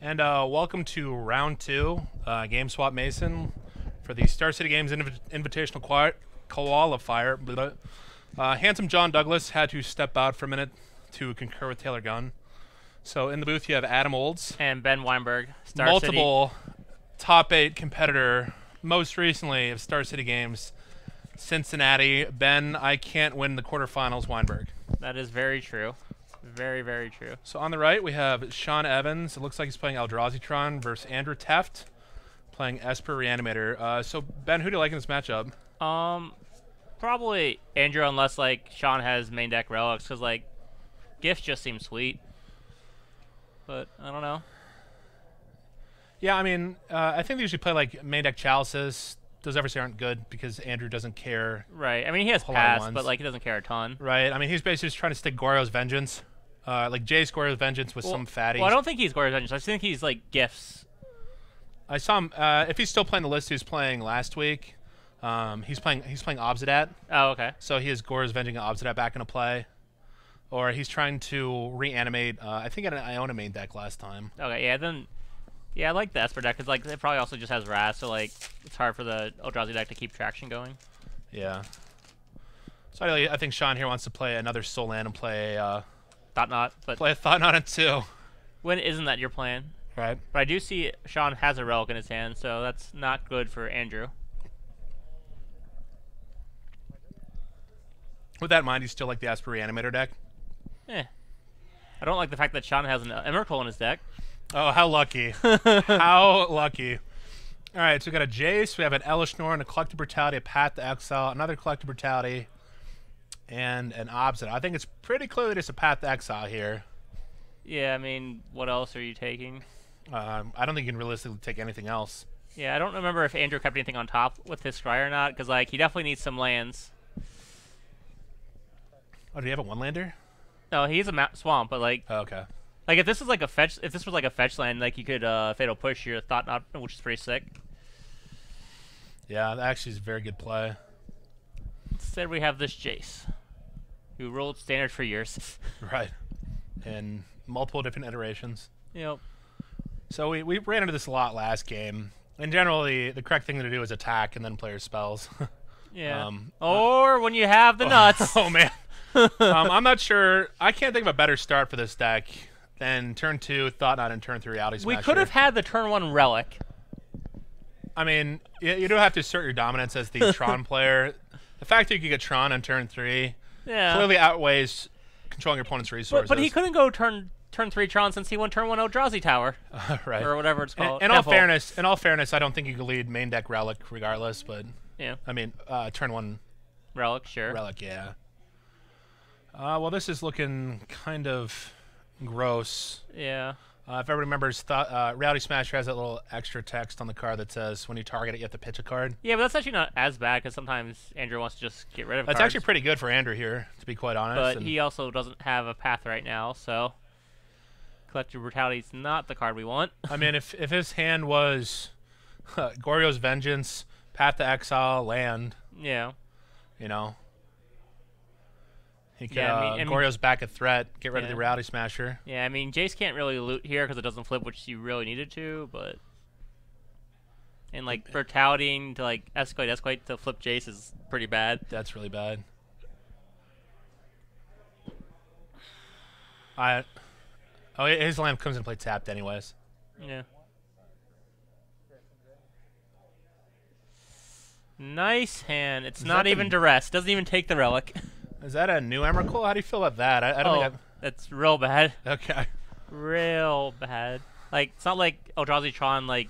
And welcome to round 2, GameSwap Mason for the Star City Games Invitational Qualifier. Handsome John Douglas had to step out for a minute to concur with Taylor Gunn. So in the booth you have Adam Olds. And Ben Weinberg. Multiple top 8 competitor, most recently of Star City Games Cincinnati. Ben, I can't win the quarterfinals, Weinberg. That is very true. Very, very true. So on the right, we have Sean Evans. It looks like he's playing Eldrazi Tron versus Andrew Tefft, playing Esper Reanimator. So, Ben, who do you like in this matchup? Probably Andrew, unless, like, Sean has main deck relics, because, like, gifts just seem sweet. But, I don't know. Yeah, I mean, I think they usually play, like, main deck chalices. Those obviously aren't good because Andrew doesn't care. Right. I mean, he has pass, but, like, he doesn't care a ton. Right. I mean, he's basically just trying to stick Goryo's Vengeance. Like Jay's Goryo's Vengeance with some fatties. Well, I don't think he's Goryo's Vengeance. I think he's, like, gifts. I saw him, if he's still playing the list he was playing last week, he's playing Obsidat. Oh, okay. So he has Goryo's Vengeance and Obsidat back into play. Or he's trying to reanimate, I think I had an Iona main deck last time. Okay, yeah, then... Yeah, I like the Esper deck, because, like, it probably also just has Wrath, so, like, it's hard for the Eldrazi deck to keep traction going. Yeah. So I think Sean here wants to play another Soul Land and play... Thought Not, but... Play a Thought Not in 2. When isn't that your plan? Right. But I do see Sean has a Relic in his hand, so that's not good for Andrew. With that in mind, you still like the Esper Reanimator deck? Eh. I don't like the fact that Sean has an Emrakul in his deck. Oh, how lucky. How lucky. All right, so we got a Jace, we have an Elishnorn, and a Collective Brutality, a Path to Exile, another Collective Brutality, and an Obsidian. I think it's pretty clearly just a Path to Exile here. Yeah, I mean, what else are you taking? I don't think you can realistically take anything else. Yeah, I don't remember if Andrew kept anything on top with his Scryer or not, because, like, he definitely needs some lands. Oh, do you have a one-lander? No, he's a swamp, but, like... Oh, okay. Like, if this was like a fetch, if this was like a fetch land, like, you could Fatal Push your Thought Not, which is pretty sick. Yeah, that actually is a very good play. Instead, we have this Jace, who rolled standard for years. Right. In multiple different iterations. Yep. So we ran into this a lot last game. And generally, the correct thing to do is attack and then play your spells. Yeah. Or when you have the nuts. Oh, man. I'm not sure. I can't think of a better start for this deck than turn 2, Thought Not, and turn 3, Reality Smasher. We could have had the turn 1 Relic. I mean, you do have to assert your dominance as the Tron player. The fact that you could get Tron on turn 3 clearly outweighs controlling your opponent's resources. But he couldn't go turn 3 Tron since he won turn 1 Eldrazi Tower. Right. Or whatever it's called. In all fairness, I don't think you could lead main deck Relic regardless, but yeah. I mean, turn 1 Relic, sure. Relic, yeah. Well, this is looking kind of gross. Yeah. If everybody remembers, Reality Smasher has that little extra text on the card that says when you target it, you have to pitch a card. Yeah, but that's actually not as bad because sometimes Andrew wants to just get rid of That's cards. actually pretty good for Andrew here, to be quite honest. But he also doesn't have a path right now, so Collective Brutality is not the card we want. I mean, if his hand was Goryo's Vengeance, Path to Exile, Land, yeah, you know. He could, Goryo's back a threat, get rid of the Reality Smasher. Yeah, I mean, Jace can't really loot here because it doesn't flip, which you really needed to, but... And, like, Brutality to, like, escalate to flip Jace is pretty bad. That's really bad. His land comes into play tapped anyways. Yeah. Nice hand. It's not even duress. Doesn't even take the Relic. Is that a new Emrakul? How do you feel about that? I don't think that's real bad. Okay. Real bad. Like, it's not like Eldrazi Tron, like,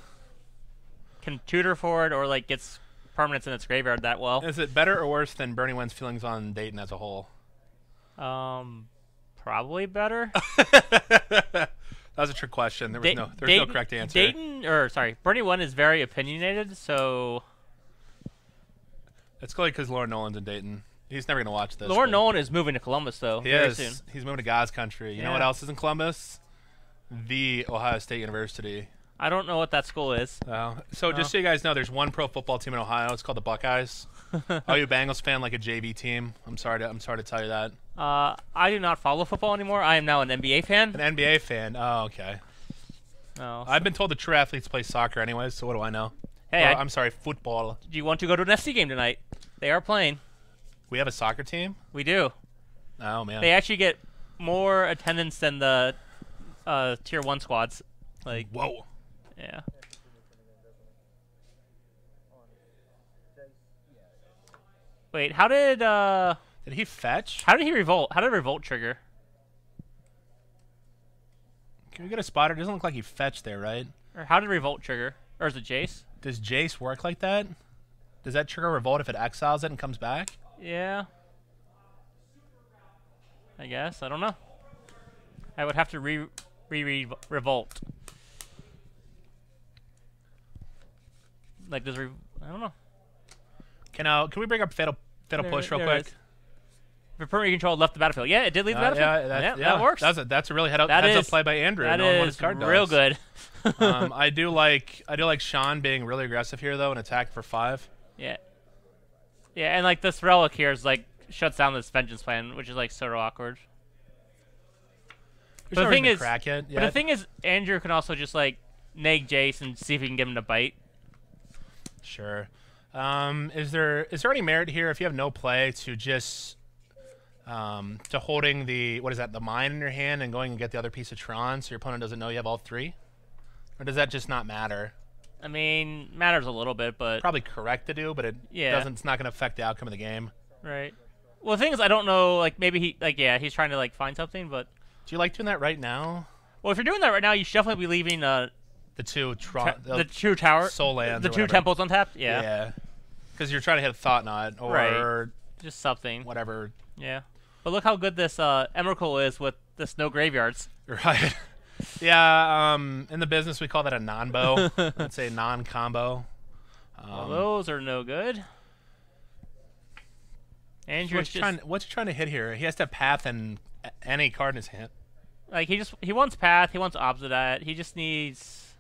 can tutor for it or, like, gets permanents in its graveyard that well. Is it better or worse than Bernie Wen's feelings on Dayton as a whole? Probably better. That was a trick question. There was no correct answer. Bernie Wen is very opinionated, so... It's clearly because Lauren Nolan's in Dayton. He's never going to watch this. Lauren Nolan is moving to Columbus, though, very soon. He's moving to God's country. You know what else is in Columbus? The Ohio State University. I don't know what that school is. So just so you guys know, there's one pro football team in Ohio. It's called the Buckeyes. Are you a Bengals fan, like a JV team? I'm sorry to tell you that. I do not follow football anymore. I am now an NBA fan. An NBA fan. Oh, okay. Oh, I've been told the true athletes play soccer anyways, so what do I know? Hey, I'm sorry, football. do you want to go to an FC game tonight? They are playing. We have a soccer team? We do. Oh, man. They actually get more attendance than the Tier 1 squads. Like, whoa. Yeah. Wait, how did he fetch? How did he revolt? How did revolt trigger? Can we get a spotter? It doesn't look like he fetched there, right? Or how did revolt trigger? Or is it Jace? Does Jace work like that? Does that trigger revolt if it exiles it and comes back? Yeah. I guess. I don't know. I would have to revolt. Like, I don't know. Can we bring up Fatal Push real quick? For permanent control left the battlefield. Yeah, it did leave the battlefield. Yeah, that works. That's a really heads up play by Andrew. That is real good. I do like Sean being really aggressive here though and attack for 5. Yeah. Yeah, and like this relic here is like shuts down this vengeance plan, which is like sort of awkward. But the thing is, Andrew can also just like nag Jace and see if he can get him to bite. Sure. Is there any merit here if you have no play to just to holding the mine in your hand and going and get the other piece of Tron so your opponent doesn't know you have all 3? Or does that just not matter? I mean, matters a little bit, but probably correct to do, but it's not going to affect the outcome of the game. Right. Well, the thing is, I don't know. Like maybe he's trying to like find something, but do you like doing that right now? Well, if you're doing that right now, you should definitely be leaving the 2 the 2 tower, soul lands, the 2 temples untapped. Yeah. Yeah. Because you're trying to hit a Thought Knot or just something. Whatever. Yeah. But look how good this Emrakul is with the snow graveyards. Right. Yeah. In the business, we call that a non-bow. Let's say non-combo. Well, those are no good. Andrew's what's he trying to hit here? He has to have Path and any card in his hand. Like he wants Path. He wants Obsidat. He just needs.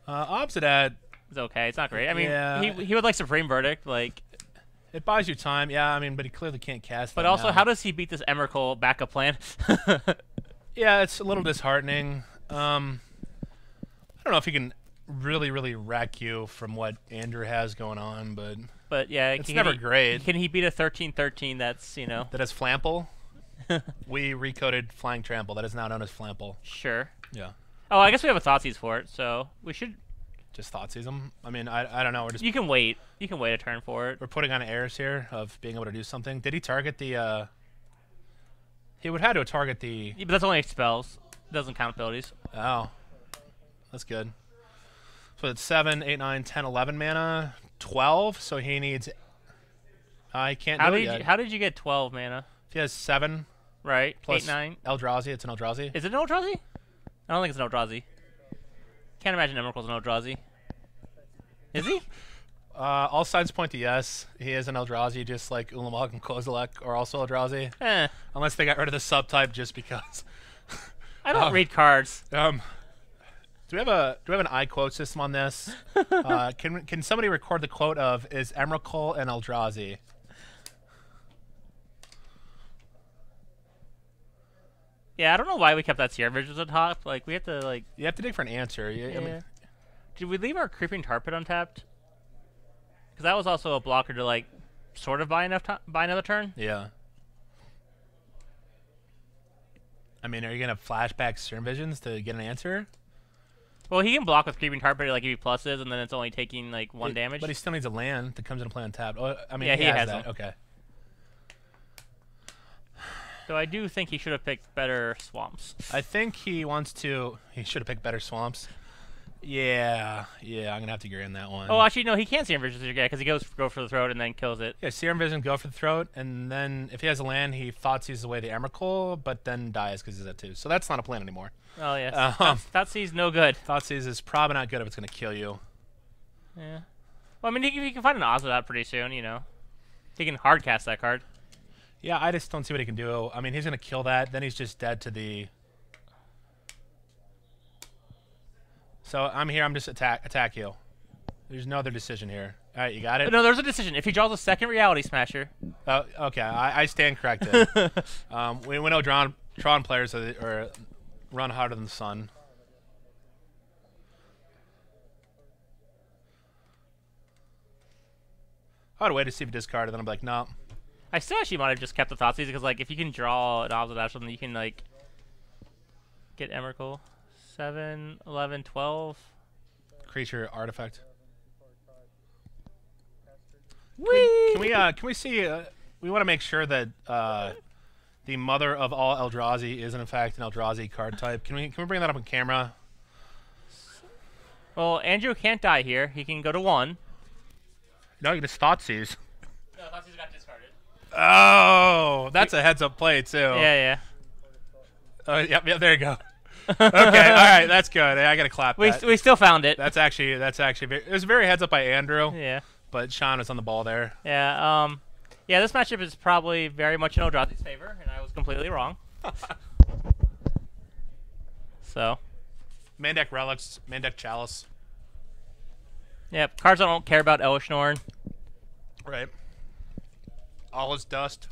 Obsidat. It's okay. It's not great. I mean, he would like Supreme Verdict. Like. It buys you time, yeah. I mean, but he clearly can't cast. But also, how does he beat this Emrakul backup plan? Yeah, it's a little disheartening. I don't know if he can really wreck you from what Andrew has going on, but yeah, it's never great. Can he beat a 13/13? That's that has Flample. We recoded Flying Trample. That is now known as Flample. Sure. Yeah. Oh, I guess we have a Thoughtseize for it, so we should. Just Thoughtseize him. I mean, I don't know. We're just. You can wait. You can wait a turn for it. We're putting on airs here of being able to do something. Did he target the? He would have to target the. Yeah, but that's only spells. It doesn't count abilities. Oh, that's good. So it's 7, 8, 9, 10, 11 mana, 12. So he needs. I can't do it yet. How did you get 12 mana? If he has 7. Right. Plus 8, 9. Eldrazi. It's an Eldrazi. Is it an Eldrazi? I don't think it's an Eldrazi. Can't imagine Emrakul's an Eldrazi. Is he? All signs point to yes. He is an Eldrazi, just like Ulamog and Kozilek are also Eldrazi. Unless they got rid of the subtype just because. I don't read cards. Do we have an iQuote system on this? Can somebody record the quote of "Is Emrakul an Eldrazi"? Yeah, I don't know why we kept that Seer Vision at the top. Like, we have to, like... You have to dig for an answer. Yeah. I mean, did we leave our Creeping Tar Pit untapped? Because that was also a blocker to, like, sort of buy another turn. Yeah. I mean, are you going to flashback Seer Visions to get an answer? Well, he can block with Creeping Tar Pit, like, give you pluses, and then it's only taking, like, 1 damage. But he still needs a land that comes into play untapped. Oh, I mean, yeah, he has that. Them. Okay. So I do think he should have picked better swamps. I think he wants to. He should have picked better swamps. Yeah, I'm gonna have to agree on that one. Oh, actually, no, he can't Seer Vision because he goes go for the throat and then kills it. Yeah, Seer Vision, go for the throat, and then if he has a land, he Thoughtseizes away the Emrakul, but then dies because he's at 2. So that's not a plan anymore. Oh yes, Thoughtseize no good. Thoughtseizes is probably not good if it's gonna kill you. Yeah. Well, I mean, he can find an Obsidat pretty soon. You know, he can hard cast that card. Yeah, I just don't see what he can do. I mean, he's going to kill that. Then he's just dead to the... So I'm here. I'm just attack you. There's no other decision here. All right, you got it? No, there's a decision. If he draws a second Reality Smasher... Oh, okay. I stand corrected. We know Tron players run harder than the sun. I would wait to see if he discarded, then I'd be like, no. I still actually might have just kept the Thoughtseize because, like, if you can draw an Obsidian something, you can, like, get Emrakul. 7, 11, 12. Creature artifact. Whee! Can we see? We want to make sure that the mother of all Eldrazi is in fact an Eldrazi card type. Can we bring that up on camera? Well, Andrew can't die here. He can go to 1. No, you just Thoughtseize. No, Thoughtseize got discarded. Oh, that's a heads-up play too. Yeah. Yep, there you go. Okay, all right, that's good. I gotta clap. We still found it. That's actually it was very heads up by Andrew. Yeah. But Sean was on the ball there. Yeah. Yeah. This matchup is probably very much in Eldrazi's favor, and I was completely wrong. So. Main deck relics, main deck chalice. Yep. Cards I don't care about. Elishnorn. Right. All is dust.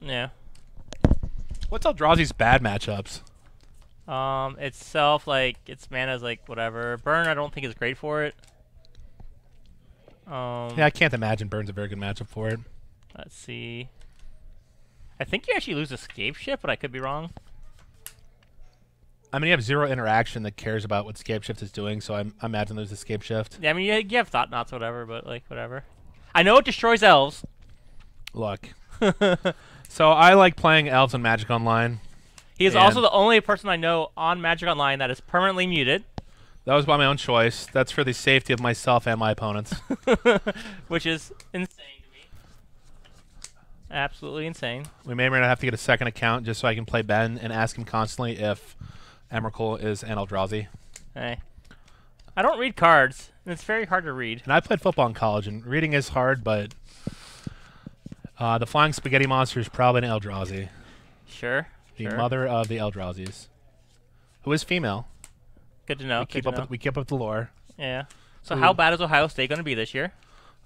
Yeah. What's Eldrazi's bad matchups? Itself, like, its mana's like whatever. Burn, I don't think is great for it. Yeah, I can't imagine Burn's a very good matchup for it. Let's see. I think you actually lose Escape Shift, but I could be wrong. I mean, you have 0 interaction that cares about what Escape Shift is doing, so I imagine there's Escape Shift. Yeah, I mean, you have Thought Knots, whatever, but, like, whatever. I know it destroys elves. Look. So I like playing elves on Magic Online. He is also the only person I know on Magic Online that is permanently muted. That was by my own choice. That's for the safety of myself and my opponents. Which is insane to me. Absolutely insane. We may or may not have to get a second account just so I can play Ben and ask him constantly if Emrakul is an Eldrazi. Hey. I don't read cards, and it's very hard to read. And I played football in college, and reading is hard, but the Flying Spaghetti Monster is probably an Eldrazi. Sure. The mother of the Eldrazi's. Who is female. Good to know. We keep up with the lore. Yeah. So how bad is Ohio State going to be this year?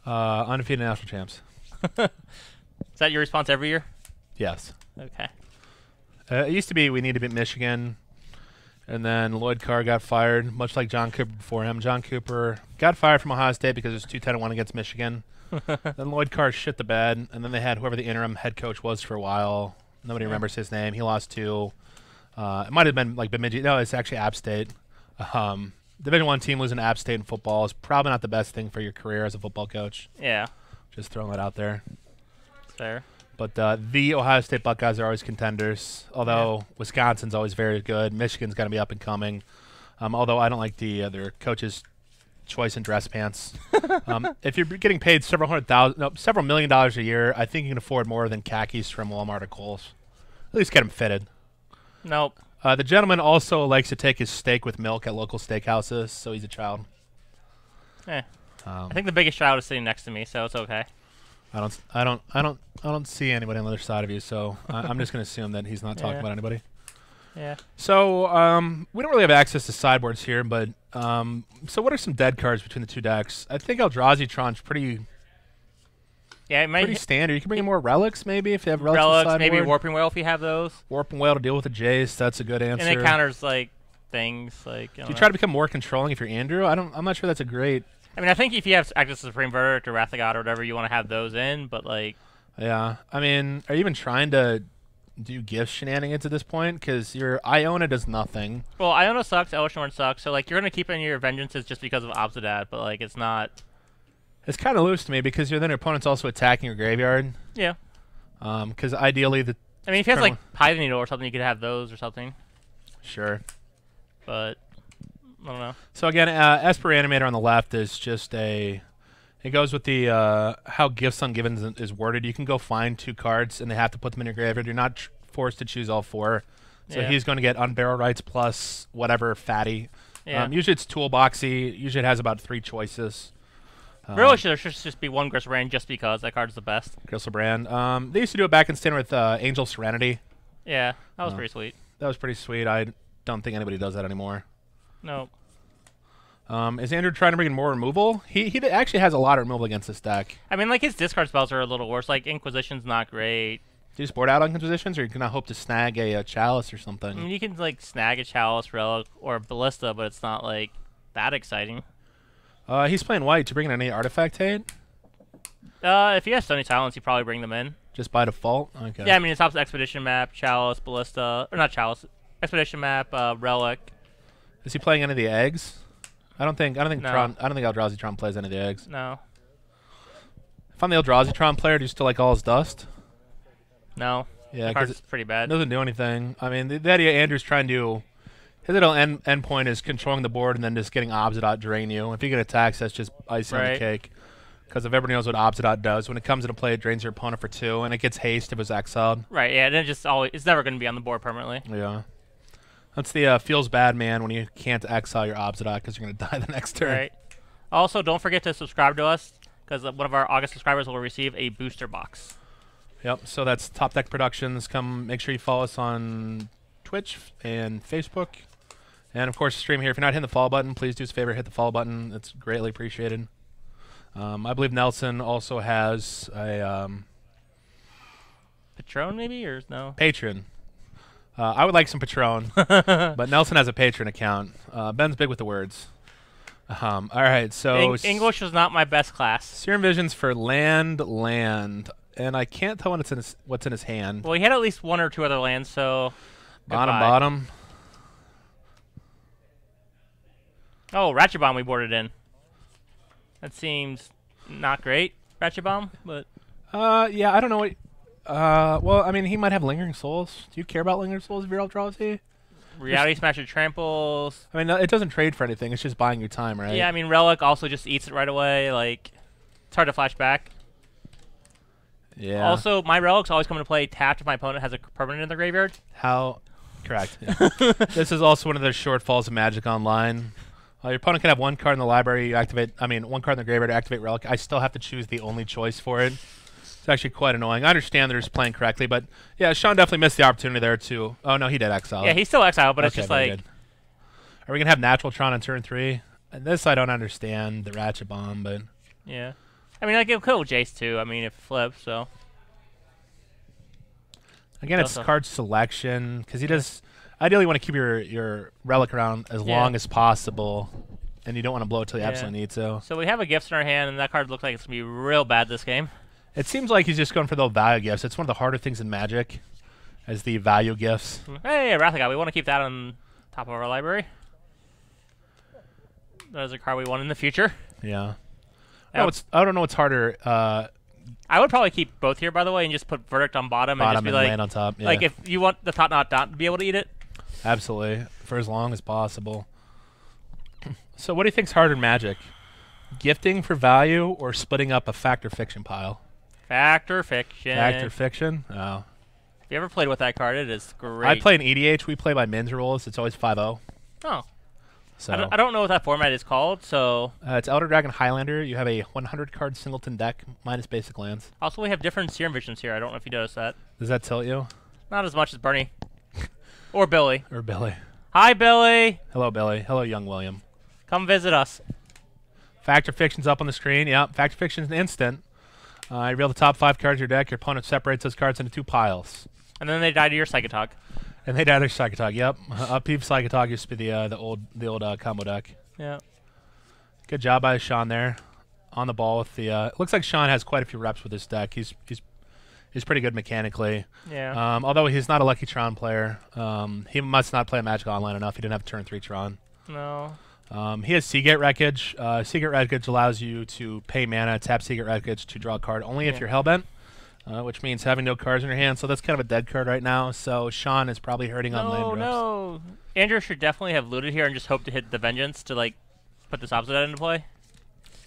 Undefeated national champs. Is that your response every year? Yes. Okay. It used to be we need to beat Michigan, and then Lloyd Carr got fired, much like John Cooper before him. John Cooper got fired from Ohio State because it was 2-10-1 against Michigan. Then Lloyd Carr shit the bed, and then they had whoever the interim head coach was for a while. Nobody remembers his name. He lost 2. It might have been like Bemidji. No, it's actually App State. Division I team losing to App State in football is probably not the best thing for your career as a football coach. Yeah. Just throwing that out there. Fair. But the Ohio State Buckeyes are always contenders, although Wisconsin's always very good. Michigan's going to be up and coming, although I don't like their coach's choice in dress pants. If you're getting paid several $1 million a year, I think you can afford more than khakis from Walmart or Kohl's. At least get them fitted. Nope. The gentleman also likes to take his steak with milk at local steakhouses, so he's a child. I think the biggest child is sitting next to me, so it's okay. I don't see anybody on the other side of you, so I'm just going to assume that he's not talking about anybody. Yeah. So we don't really have access to sideboards here, but so what are some dead cards between the two decks? I think Eldrazi Tron's pretty standard. You can bring in more relics, maybe, if you have relics. Maybe Warping Whale if you have those. Warping Whale to deal with the Jace. That's a good answer. And it counters like things like. Do you try to become more controlling if you're Andrew? I'm not sure that's a great. I mean, I think if you have access to Supreme Verdict or Wrath of God or whatever, you want to have those in. But like. Yeah, I mean, are you even trying to do gift shenanigans at this point? Because your Iona does nothing. Well, Iona sucks. Elishnorn sucks. So like, you're gonna keep in your vengeances just because of Obsidat, but like, it's not. It's kind of loose to me because then your opponent's also attacking your graveyard. Yeah. Because ideally I mean, if he has like Pie Needle or something, you could have those or something. Sure. But I don't know. So again, Esper Reanimator on the left is just a. It goes with the how Gifts Ungiven is worded. You can go find 2 cards and they have to put them in your graveyard. You're not forced to choose all 4. So he's going to get Unbarrel Rights plus whatever fatty. Yeah. Usually it's toolboxy. Usually it has about 3 choices. Really, there should just be 1 Griselbrand just because that card's the best. Griselbrand. They used to do it back in Standard with Angel Serenity. Yeah, that was pretty sweet. That was pretty sweet. I don't think anybody does that anymore. No. Is Andrew trying to bring in more removal? He actually has a lot of removal against this deck. I mean, like, his discard spells are a little worse. Like, Inquisition's not great. Do you just board out on Inquisitions, or you can hope to snag a Chalice or something? I mean, you can, like, snag a Chalice, Relic, or Ballista, but it's not, like, that exciting. He's playing white to bring in any artifact hate. If he has Stony Silence, you probably bring them in. Just by default? Okay. Yeah, I mean, it stops Expedition map, Chalice, Ballista, or not Chalice, Expedition map, Relic. Is he playing any of the eggs? I don't think No. Tron. I don't think Eldrazi Tron plays any of the eggs. No. If I'm the Eldrazi Tron player, do you still like all his dust? No. Yeah, the because card's it pretty bad. doesn't do anything. I mean, the idea Andrew's trying to. His little end point is controlling the board and then just getting Obsidot drain you. If you get attacks, that's just icing on the cake. Because if everybody knows what Obsidot does, when it comes into play, it drains your opponent for 2, and it gets haste if it's exiled. Right, yeah, and it just always, it's never going to be on the board permanently. Yeah. That's the feels bad, man, when you can't exile your Obsidot because you're going to die the next turn. Right. Also, don't forget to subscribe to us, because one of our August subscribers will receive a booster box. Yep, so that's Top Deck Productions. Come, make sure you follow us on Twitch and Facebook. And, of course, stream here. If you're not hitting the follow button, please do us a favor, hit the follow button. It's greatly appreciated. I believe Nelson also has a Patron, maybe, or no? Patron. I would like some Patron, but Nelson has a Patron account. Ben's big with the words. All right, so English was not my best class. Serum Visions for land, and I can't tell what's in his hand. Well, he had at least 1 or 2 other lands, so Bottom. Oh, Ratchet Bomb we boarded in. That seems not great, Ratchet Bomb, but yeah, I don't know what. Well, I mean, he might have Lingering Souls. Do you care about Lingering Souls if you're Eldrazi? Reality Smasher tramples. I mean, it doesn't trade for anything. It's just buying you time, right? Yeah, I mean, Relic also just eats it right away. Like, it's hard to flash back. Yeah. Also, my Relic's always come into play tapped if my opponent has a permanent in the graveyard. Correct. Yeah. This is also one of the shortfalls of Magic Online. Your opponent can have 1 card in the library. You activate. I mean, 1 card in the graveyard to activate Relic. I still have to choose the only choice for it. It's actually quite annoying. I understand they're just playing correctly, but yeah, Sean definitely missed the opportunity there too. Oh no, he did exile. Yeah, he's still exiled, but okay, it's just very like. Good. Are we gonna have Natural Tron on turn 3? And this I don't understand, the Ratchet Bomb, but yeah, I mean, like it could Jace too. I mean, if it flips, so. Again, it's card selection because he does. Ideally, you want to keep your Relic around as long as possible, and you don't want to blow it till you absolutely need to. So we have a Gifts in our hand, and that card looks like it's gonna be real bad this game. It seems like he's just going for the value gifts. It's one of the harder things in Magic, as the value gifts. Hey, Wrath of God, we want to keep that on top of our library. That is a card we want in the future. Yeah. I don't know what's harder. I would probably keep both here, by the way, and just put Verdict on bottom and just be like, land on top. Yeah. Like if you want the top not to be able to eat it. Absolutely, for as long as possible. So, what do you think's harder in Magic? Gifting for value or splitting up a Fact or Fiction pile? Fact or Fiction. Fact or Fiction? Oh. If you ever played with that card, it is great. I play in EDH. We play by Min's rules. It's always 5-0. Oh. So I don't know what that format is called, so... it's Elder Dragon Highlander. You have a 100-card singleton deck minus basic lands. Also, we have different Serum Visions here. I don't know if you noticed that. Does that tilt you? Not as much as Bernie. Or Billy. Or Billy. Hi, Billy! Hello, Billy. Hello, young William. Come visit us. Fact or Fiction's up on the screen. Yep, Fact or Fiction's an instant. You reveal the top 5 cards of your deck. Your opponent separates those cards into 2 piles. And then they die to your Psychotog. And they die to their Psychotog. Yep. Upheave Psychotog used to be the old combo deck. Yeah. Good job by Sean there. On the ball with the... it looks like Sean has quite a few reps with this deck. He's pretty good mechanically. Yeah. Although he's not a Lucky Tron player. He must not play Magic Online enough. He didn't have turn 3 Tron. No. He has Seagate Wreckage. Seagate Wreckage allows you to pay mana, tap Seagate Wreckage to draw a card only if you're Hellbent, which means having no cards in your hand. So that's kind of a dead card right now. So Sean is probably hurting on land reps. No. Andrew should definitely have looted here and just hope to hit the Vengeance to, like, put this Obsidian into play.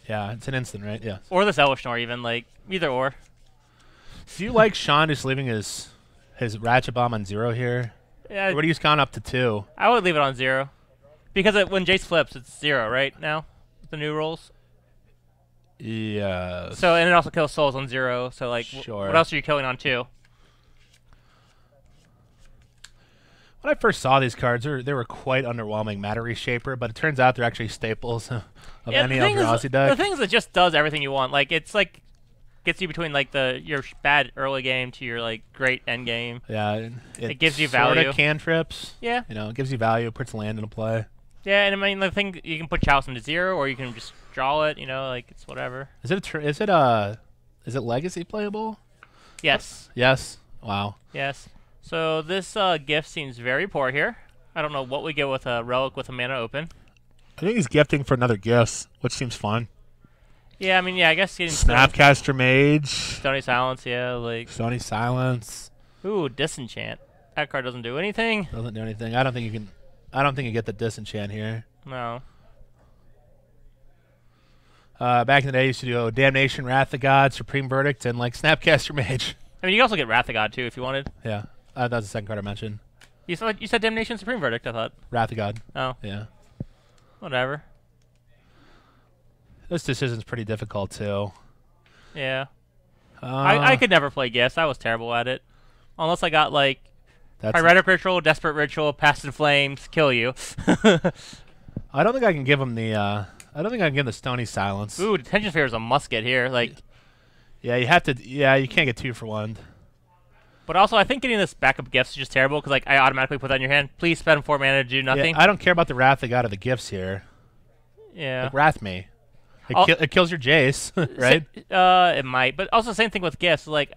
Yeah, it's an instant, right? Yeah. Or this Elishnorr even, like, either or. Do you like Sean just leaving his Ratchet Bomb on 0 here? Yeah. Or would he's gone up to 2? I would leave it on 0. Because when Jace flips, it's 0, right, now? With the new rules? Yeah. So, and it also kills souls on 0, so, like, sure. What else are you killing on 2? When I first saw these cards, they were quite underwhelming. Matter Reshaper, but it turns out they're actually staples of any Eldrazi deck. The thing is, it just does everything you want. Like, it's like, gets you between, like, your bad early game to your, like, great end game. Yeah. It gives you value. Sort of cantrips. Yeah. You know, it gives you value, puts land into play. Yeah, and I mean, the thing, you can put Chalice into 0, or you can just draw it, you know, like, it's whatever. Is Is it Legacy playable? Yes. Yes. Wow. Yes. So this gift seems very poor here. I don't know what we get with a relic with a mana open. I think he's gifting for another gifts, which seems fun. Yeah, I mean, yeah, I guess getting Snapcaster Mage. Stony Silence, yeah, like. Stony Silence. Ooh, Disenchant. That card doesn't do anything. Doesn't do anything. I don't think you can. I don't think you get the Disenchant here. No. Back in the day, you used to do Damnation, Wrath of God, Supreme Verdict, and like Snapcaster Mage. I mean, you can also get Wrath of God too if you wanted. Yeah, that was the second card I mentioned. You said Damnation, Supreme Verdict. I thought. Wrath of God. Oh. Yeah. Whatever. This decision's pretty difficult too. Yeah. I could never play gifts. I was terrible at it. Unless I got like Pyretic Ritual, Desperate Ritual, Past in Flames, Kill You. I don't think I can give him the. I don't think I can give him the Stony Silence. Ooh, Detention Sphere is a must get here. Like. Yeah, you have to. Yeah, you can't get 2 for 1. But also, I think getting this backup gifts is just terrible because like I automatically put that in your hand. Please spend 4 mana to do nothing. Yeah, I don't care about the Wrath of God of the gifts here. Yeah. Like, Wrath me. It kills your Jace, right? It might, but also same thing with gifts. Like,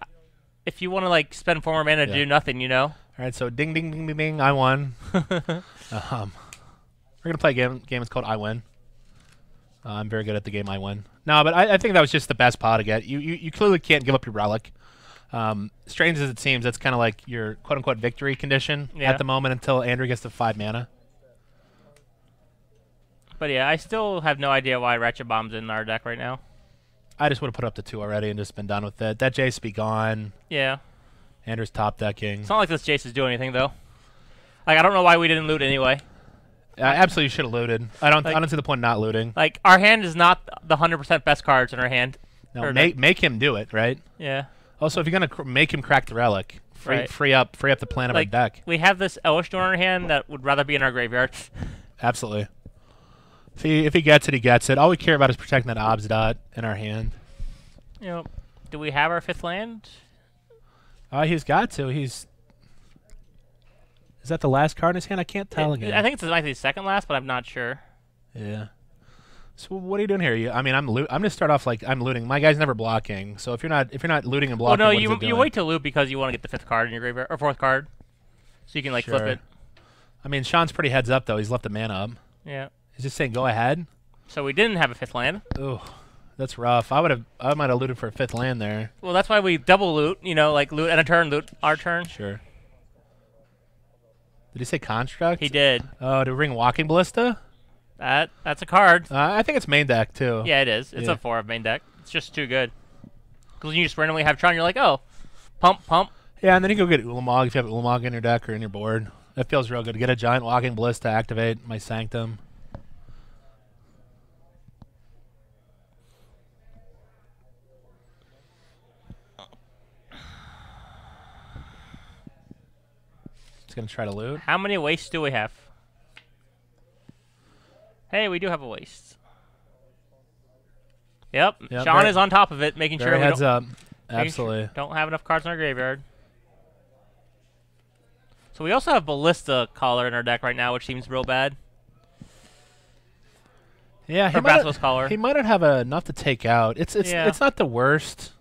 if you want to like spend 4 more mana to do nothing, you know. All right, so ding ding ding ding ding, I won. We're gonna play a game. Game is called I Win. I'm very good at the game I Win. No, but I think that was just the best pot to get. You clearly can't give up your relic. Strange as it seems, that's kind of like your quote unquote victory condition at the moment until Andrew gets to 5 mana. But yeah, I still have no idea why Ratchet Bomb's in our deck right now. I just would have put up to 2 already and just been done with it. That Jace be gone. Yeah. Andrew's top decking. It's not like this Jace is doing anything though. Like I don't know why we didn't loot anyway. Absolutely should have looted. I don't see the point in not looting. Like our hand is not the 100% best cards in our hand. No, make him do it, right? Yeah. Also, if you're gonna make him crack the relic, free up the plan of our deck. We have this Elvish Door in our hand that would rather be in our graveyard. Absolutely. If he gets it, he gets it. All we care about is protecting that Obzdot in our hand. You know, do we have our 5th land? He's got to. Is that the last card in his hand? I can't tell again. I think it's the second last, but I'm not sure. Yeah. So what are you doing here? I'm gonna start off like I'm looting. My guy's never blocking. So if you're not looting and blocking, well, no, you wait to loot because you want to get the 5th card in your graveyard or 4th card, so you can like flip it. I mean, Sean's pretty heads up though. He's left a mana up. Yeah. He's just saying go ahead. So we didn't have a 5th land. Ooh, that's rough. I might have looted for a 5th land there. Well, that's why we double loot. You know, like loot and a turn, loot our turn. Sure. Did he say construct? He did. Oh, to ring Walking Ballista? That's a card. I think it's main deck too. Yeah, it is. It's a 4 of main deck. It's just too good. Because you just randomly have Tron, you're like, oh, pump. Yeah, and then you go get Ulamog if you have Ulamog in your deck or in your board. That feels real good. Get a giant Walking Ballista, activate my Sanctum. Just gonna try to loot. How many wastes do we have? Hey, we do have a waste. Yep. Sean is on top of it, making sure we heads up. Absolutely. Sure don't have enough cards in our graveyard. So we also have Ballista Collar in our deck right now, which seems real bad. Yeah, he might not have enough to take out. It's not the worst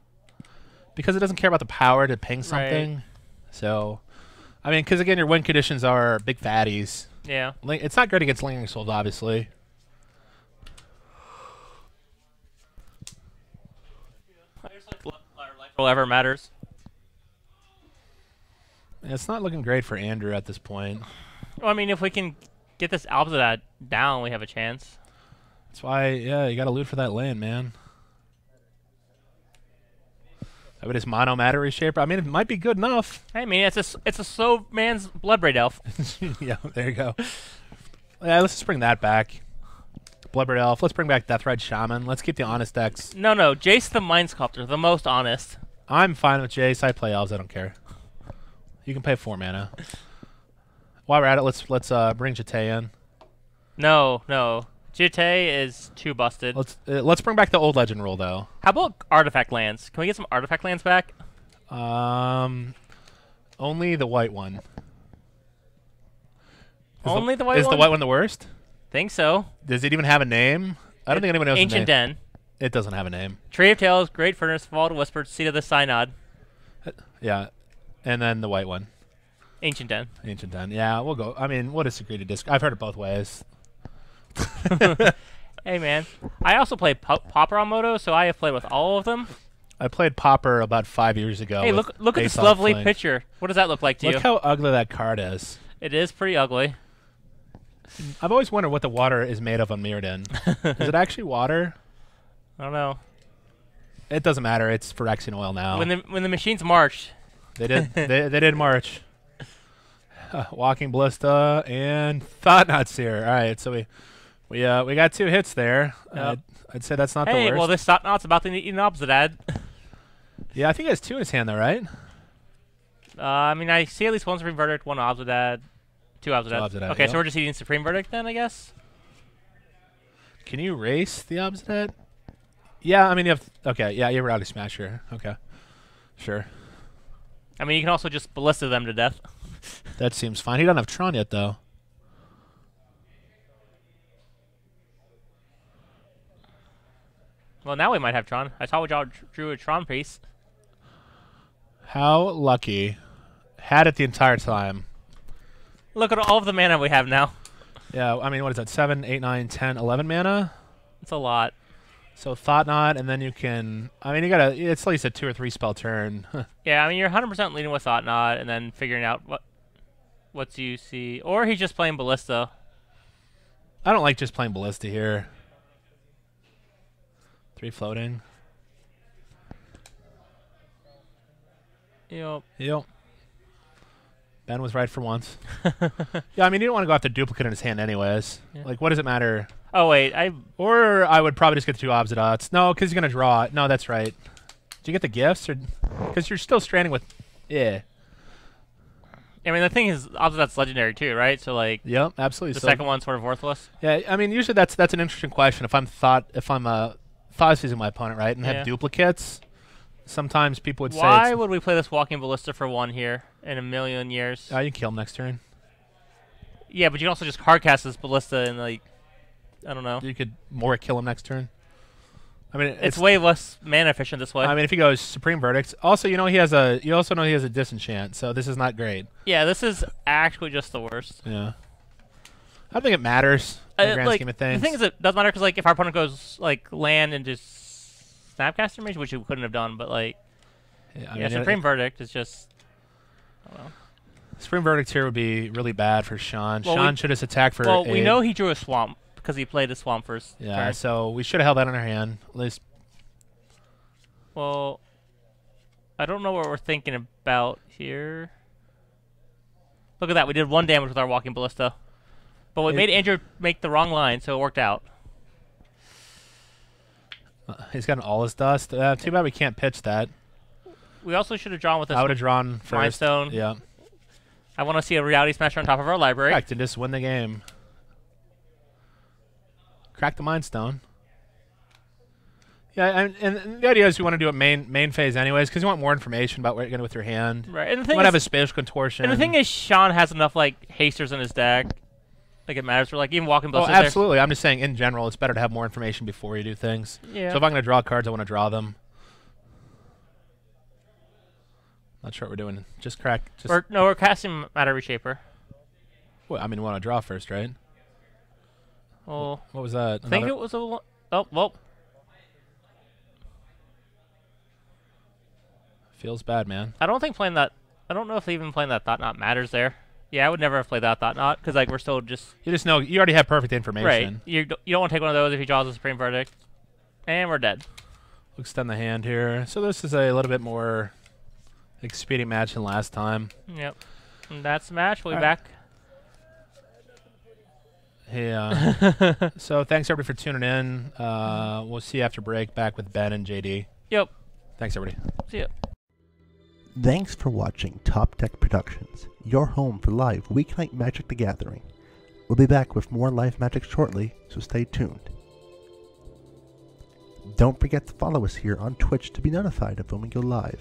because it doesn't care about the power to ping something. Right. So, I mean, because again, your win conditions are big fatties. Yeah. It's not great against Lingering Souls, obviously. Ever matters. It's not looking great for Andrew at this point. Well, I mean, if we can get this Obzdot down, we have a chance. That's why, yeah, you got to loot for that land, man. I would just mono matter reshaper. I mean, it might be good enough. I mean, it's a slow man's Bloodbraid Elf. Yeah, there you go. Yeah, let's just bring that back. Bloodbraid Elf. Let's bring back Deathrite Shaman. Let's keep the honest decks. No, Jace the Mind Sculptor, the most honest. I'm fine with Jace. I play elves. I don't care. You can pay 4 mana. While we're at it, let's bring Jete in. No. Jete is too busted. Let's bring back the old legend rule though. How about artifact lands? Can we get some artifact lands back? Only the white one. Only the white one? Is the white one the worst? Think so. Does it even have a name? I don't think anyone knows the name. Ancient Den. It doesn't have a name. Tree of Tales, Great Furnace, Vault of Whisper, Seat of the Synod. Yeah. And then the white one. Ancient Den. Ancient Den. Yeah, we'll go. I mean, we'll disagree to disagree. I've heard it both ways. Hey, man. I also play Pauper on Moto, so I have played with all of them. I played Pauper about 5 years ago. Hey, look at this lovely picture. What does that look like to you? Look how ugly that card is. It is pretty ugly. I've always wondered what the water is made of on Mirrodin. Is it actually water? I don't know. It doesn't matter. It's Phyrexian oil now. When the machines marched. They did. they did march. Walking Ballista and Thoughtnot's here. All right, so we got 2 hits there. Yep. I'd say that's not the Hey, worst. well, this Thoughtnot's about to eat an Obsidad. Yeah, I think he has 2 in his hand, though, right? I mean, I see at least 1 Supreme Verdict, 1 Obsidad, 2 Obsidad. Okay, yep. so we're just eating Supreme Verdict then, I guess? Can you race the Obsidat? Yeah, I mean, you have... Okay, yeah, you have Rowdy Smasher. Okay. Sure. I mean, you can also just Ballista them to death. That seems fine. He doesn't have Tron yet, though. Well, now we might have Tron. I saw we drew a Tron piece. How lucky. Had it the entire time. Look at all of the mana we have now. Yeah, I mean, what is that? 7, 8, 9, 10, 11 mana? It's a lot. So Thoughtnot, and then you can... I mean, you gotta... It's at least a 2 or 3 spell turn. Yeah, I mean, you're 100% leading with Thoughtnot, and then figuring out what do you see. Or he's just playing Ballista. I don't like just playing Ballista here. 3 floating. Yep. Yep. Ben was right for once. Yeah, I mean, you don't want to go after duplicate in his hand anyways. Yeah. Like, what does it matter? Oh, wait. Or I would probably just get the 2 Obsidats. No, because he's going to draw. No, that's right. Did you get the gifts? Or because you're still stranding with... Yeah. I mean, the thing is, Obsidat's legendary too, right? So, like... Yep, absolutely. The second one's sort of worthless? Yeah, I mean, usually that's an interesting question. If I'm thought seizing my opponent, right, and have duplicates... Sometimes people would say... Why would we play this Walking Ballista for 1 here in a million years? You can kill him next turn. Yeah, but you can also just hardcast this Ballista and, like... I don't know. You could more kill him next turn. I mean, it's way less mana efficient this way. I mean, if he goes Supreme Verdicts... Also, you know he has a... You also know he has a Disenchant, so this is not great. Yeah, this is actually just the worst. Yeah. I don't think it matters in the grand scheme of things. The thing is, it does matter because, like, if our opponent goes, like, land and just... Snapcaster Mage, which we couldn't have done, but like, I mean, Supreme Verdict is just. I don't know. Supreme Verdict here would be really bad for Sean. Well, Sean should have attacked for. Well, we know he drew a Swamp because he played a Swamp first. Yeah, turn. So we should have held that in our hand at least. Well, I don't know what we're thinking about here. Look at that, we did 1 damage with our Walking Ballista, but we made Andrew make the wrong line, so it worked out. He's got an all his dust. Too bad we can't pitch that. We also should have drawn with this. I would have drawn first. Mindstone. Yeah. I want to see a Reality Smasher on top of our library. Correct, and just win the game. Crack the Mind Stone. Yeah, and the idea is you want to do it main phase anyways, because you want more information about what you're going to do with your hand. Right, and the you thing want to is, have a Spatial Contortion. And the thing is, Sean has enough like hasters in his deck. Like it matters for like even Walking Ballista. Oh, absolutely. I'm just saying in general, it's better to have more information before you do things. Yeah. So if I'm going to draw cards, I want to draw them. Not sure what we're doing. Just crack. No, we're casting Matter Reshaper. Well, I mean, we want to draw first, right? Well, what was that? I think it was a. Oh, well. Feels bad, man. I don't think playing that. I don't know if even playing that Thoughtnot matters there. Yeah, I would never have played that Thoughtnot because like we're still just. You just know you already have perfect information. Right. You don't want to take one of those if he draws a Supreme Verdict, and we're dead. We'll extend the hand here. So this is a little bit more expedient match than last time. Yep. And that's the match. We'll be back. Yeah. So thanks everybody for tuning in. We'll see you after break. Back with Ben and JD. Yep. Thanks everybody. See ya. Thanks for watching Top Deck Productions, your home for live weeknight Magic the Gathering. We'll be back with more live Magic shortly, so stay tuned. Don't forget to follow us here on Twitch to be notified of when we go live.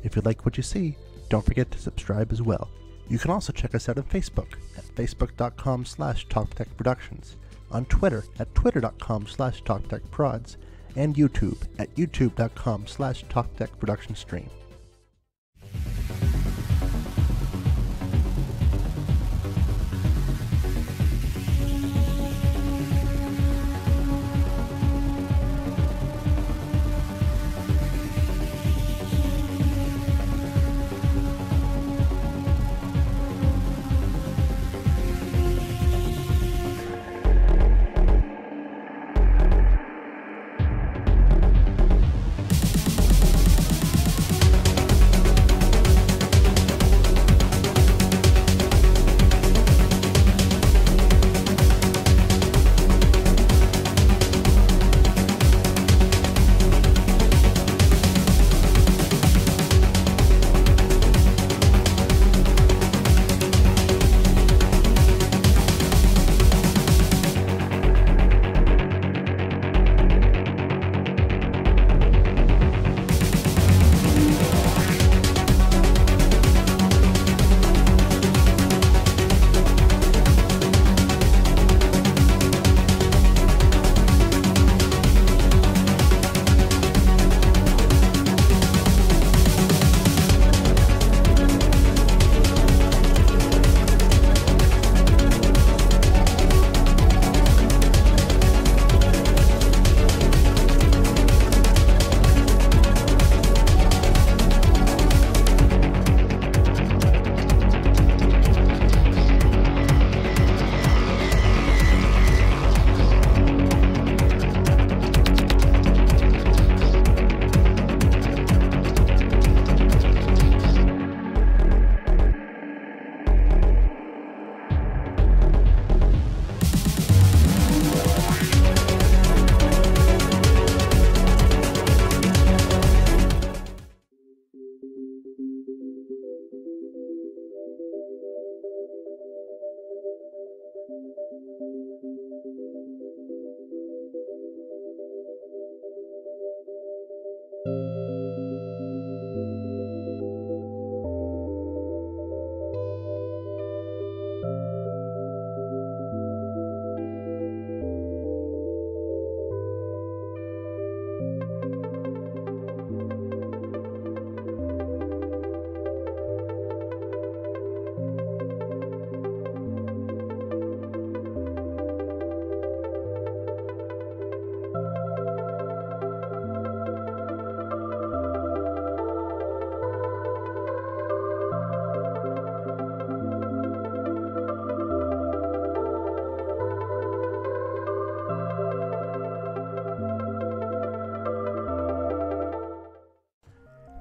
If you like what you see, don't forget to subscribe as well. You can also check us out on Facebook at facebook.com/TopDeckProductions, on Twitter at twitter.com/TopDeckProds, and YouTube at youtube.com/TalkTechProductionStream.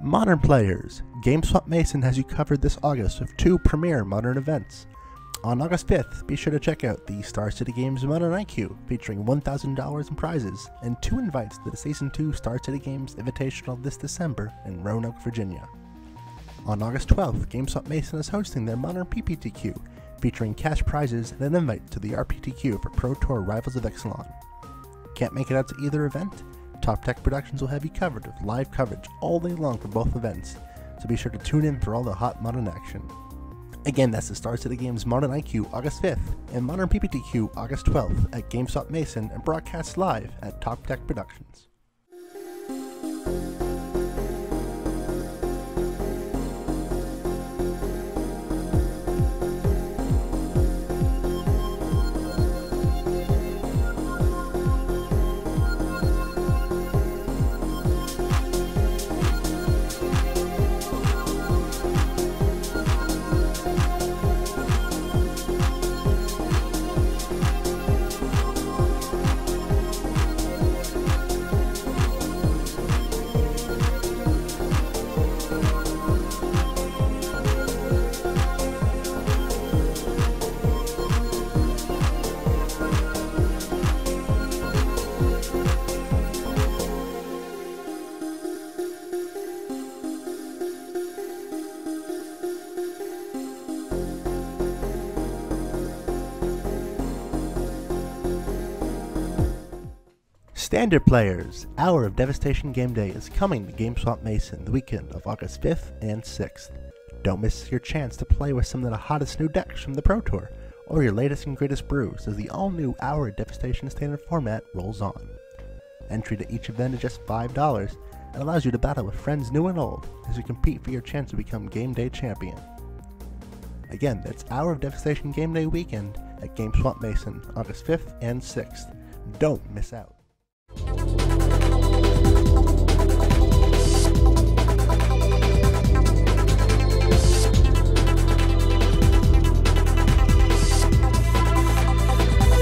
Modern players, GameSwap Mason has you covered this August with two premier Modern events. On August 5th, be sure to check out the Star City Games Modern IQ, featuring $1,000 in prizes, and 2 invites to the Season 2 Star City Games Invitational this December in Roanoke, Virginia. On August 12th, GameSwap Mason is hosting their Modern PPTQ, featuring cash prizes and an invite to the RPTQ for Pro Tour Rivals of Ixalan. Can't make it out to either event? Top Tech Productions will have you covered with live coverage all day long for both events, so be sure to tune in for all the hot Modern action. Again, that's the Star City Games Modern IQ August 5th and Modern PPTQ August 12th at GameSwap Mason and broadcast live at Top Tech Productions. Standard players, Hour of Devastation Game Day is coming to GameSwap Mason the weekend of August 5th and 6th. Don't miss your chance to play with some of the hottest new decks from the Pro Tour, or your latest and greatest brews as the all-new Hour of Devastation standard format rolls on. Entry to each event is just $5 and allows you to battle with friends new and old as you compete for your chance to become Game Day Champion. Again, that's Hour of Devastation Game Day weekend at GameSwap Mason, August 5th and 6th. Don't miss out.